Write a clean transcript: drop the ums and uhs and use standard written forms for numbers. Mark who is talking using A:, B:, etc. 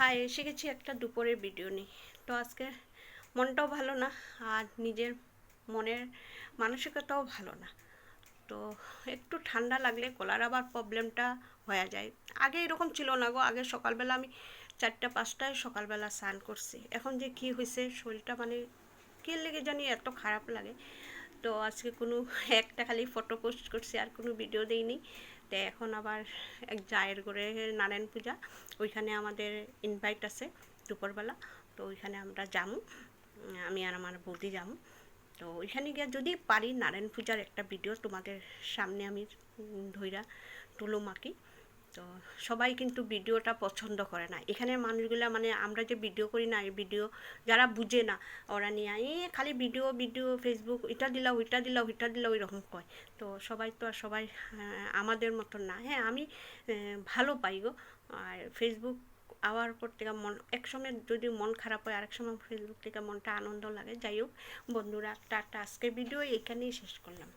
A: High, এসে গেছি একটা দুপুরের ভিডিও নিয়ে। তো আজকে মনটাও ভালো না, আর নিজের মনের মানসিকতাও ভালো না। তো একটু ঠান্ডা লাগলে গলার আবার প্রবলেমটা হয়ে যায়। আগে এরকম ছিল না গো, আগে সকালবেলা আমি 4টা-5টায় সকালবেলা স্নান করছি। এখন যে কি হয়েছে শরীরটা মানে কী লেগে জানি এত খারাপ লাগে। তো আজকে কোনো একটা খালি ফটো পোস্ট করছি, আর কোনো ভিডিও দিইনি। তো এখন আবার এক জায়ের ঘরে নারায়ণ পূজা, ওইখানে আমাদের ইনভাইট আছে দুপুরবেলা। তো ওইখানে আমরা যাবো, আমি আর আমার বৌদি যাবো। তো ওইখানে গিয়ে যদি পারি নারায়ণ পূজার একটা ভিডিও তোমাদের সামনে আমি ধইরা তুলুম আঁকি। তো সবাই কিন্তু ভিডিওটা পছন্দ করে না এখানের মানুষগুলা, মানে আমরা যে ভিডিও করি না, এই ভিডিও যারা বুঝে না ওরা নিয়ে খালি ভিডিও ভিডিও ফেসবুক এটা দিলাও ওইটা দিলাও ওইটা দিলাও এরকম কয়। তো সবাই তো আর সবাই আমাদের মতন না। হ্যাঁ, আমি ভালো পাই গো। আর ফেসবুক আওয়ার পর থেকে মন এক সময় যদি মন খারাপ হয়, আরেক সময় ফেসবুক থেকে মনটা আনন্দ লাগে। যাই হোক বন্ধুরা, একটা আজকের ভিডিও এখানেই শেষ করলাম।